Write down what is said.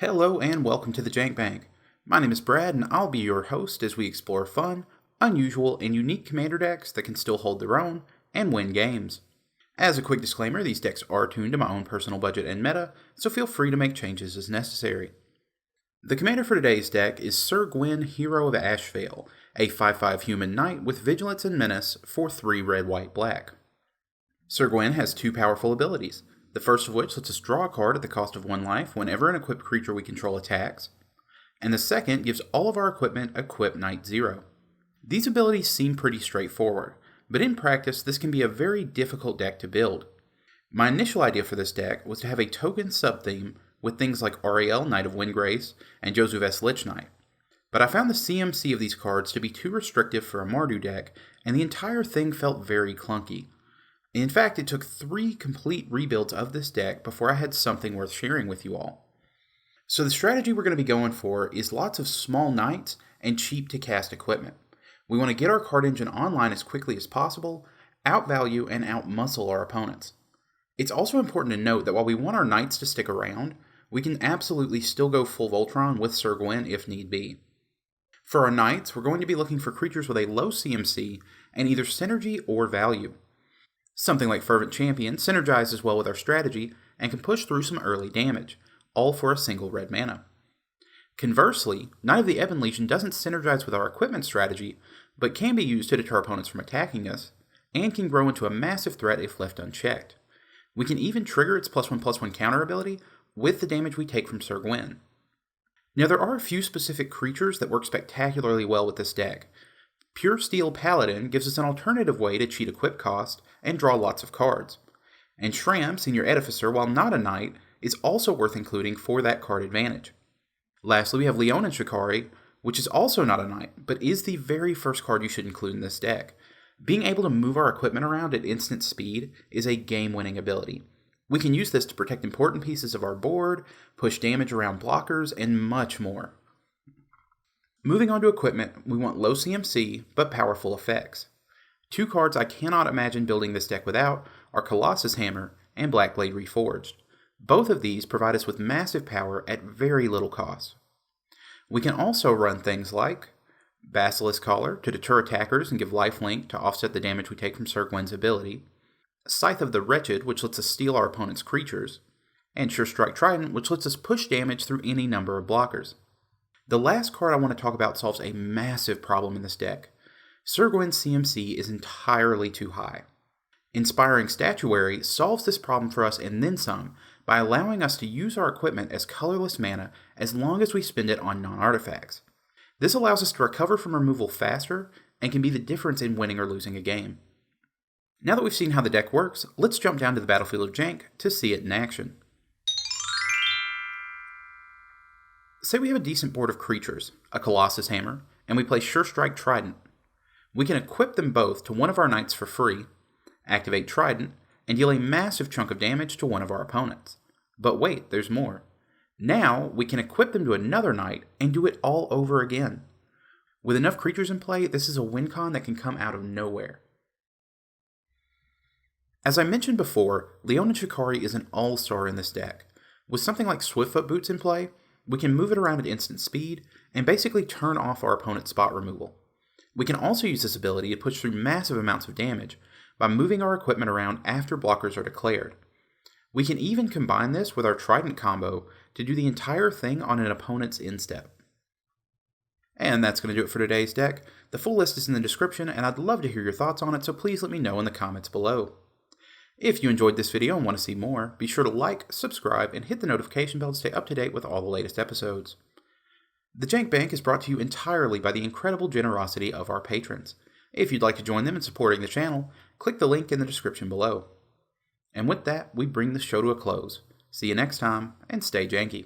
Hello and welcome to the Jank Bank. My name is Brad and I'll be your host as we explore fun, unusual, and unique commander decks that can still hold their own and win games. As a quick disclaimer, these decks are tuned to my own personal budget and meta, so feel free to make changes as necessary. The commander for today's deck is Sir Gwyn, Hero of Ashvale, a 5/5 human knight with Vigilance and Menace for 3 red, white, black. Sir Gwyn has 2 powerful abilities, the first of which lets us draw a card at the cost of 1 life whenever an equipped creature we control attacks, and the second gives all of our equipment Equip Knight 0. These abilities seem pretty straightforward, but in practice this can be a very difficult deck to build. My initial idea for this deck was to have a token sub-theme with things like Ariel, Knight of Windgrace, and Josuves Lich Knight, but I found the CMC of these cards to be too restrictive for a Mardu deck, and the entire thing felt very clunky. In fact, it took 3 complete rebuilds of this deck before I had something worth sharing with you all. So the strategy we're going to be going for is lots of small knights and cheap to cast equipment. We want to get our card engine online as quickly as possible, outvalue and outmuscle our opponents. It's also important to note that while we want our knights to stick around, we can absolutely still go full Voltron with Sir Gwyn if need be. For our knights, we're going to be looking for creatures with a low CMC and either synergy or value. Something like Fervent Champion synergizes well with our strategy and can push through some early damage, all for a single red mana. Conversely, Knight of the Ebon Legion doesn't synergize with our equipment strategy, but can be used to deter opponents from attacking us, and can grow into a massive threat if left unchecked. We can even trigger its +1/+1 counter ability with the damage we take from Sir Gwyn. Now there are a few specific creatures that work spectacularly well with this deck. Pure Steel Paladin gives us an alternative way to cheat equip cost and draw lots of cards. And Shram, Senior Edificer, while not a knight, is also worth including for that card advantage. Lastly, we have Leonin Shikari, which is also not a knight, but is the very first card you should include in this deck. Being able to move our equipment around at instant speed is a game-winning ability. We can use this to protect important pieces of our board, push damage around blockers, and much more. Moving on to equipment, we want low CMC, but powerful effects. 2 cards I cannot imagine building this deck without are Colossus Hammer and Blackblade Reforged. Both of these provide us with massive power at very little cost. We can also run things like Basilisk Collar to deter attackers and give lifelink to offset the damage we take from Sir Gwyn's ability, Scythe of the Wretched, which lets us steal our opponent's creatures, and Sure Strike Trident, which lets us push damage through any number of blockers. The last card I want to talk about solves a massive problem in this deck. Sir Gwyn's CMC is entirely too high. Inspiring Statuary solves this problem for us and then some by allowing us to use our equipment as colorless mana as long as we spend it on non-artifacts. This allows us to recover from removal faster and can be the difference in winning or losing a game. Now that we've seen how the deck works, let's jump down to the battlefield of Jank to see it in action. Say we have a decent board of creatures, a Colossus Hammer, and we play Sure Strike Trident. We can equip them both to one of our knights for free, activate Trident, and deal a massive chunk of damage to one of our opponents. But wait, there's more. Now we can equip them to another knight and do it all over again. With enough creatures in play, this is a win con that can come out of nowhere. As I mentioned before, Leonin Shikari is an all-star in this deck. With something like Swiftfoot Boots in play, we can move it around at instant speed and basically turn off our opponent's spot removal. We can also use this ability to push through massive amounts of damage by moving our equipment around after blockers are declared. We can even combine this with our Trident combo to do the entire thing on an opponent's instep. And that's going to do it for today's deck. The full list is in the description and I'd love to hear your thoughts on it, so please let me know in the comments below. If you enjoyed this video and want to see more, be sure to like, subscribe, and hit the notification bell to stay up to date with all the latest episodes. The Jank Bank is brought to you entirely by the incredible generosity of our patrons. If you'd like to join them in supporting the channel, click the link in the description below. And with that, we bring the show to a close. See you next time, and stay janky.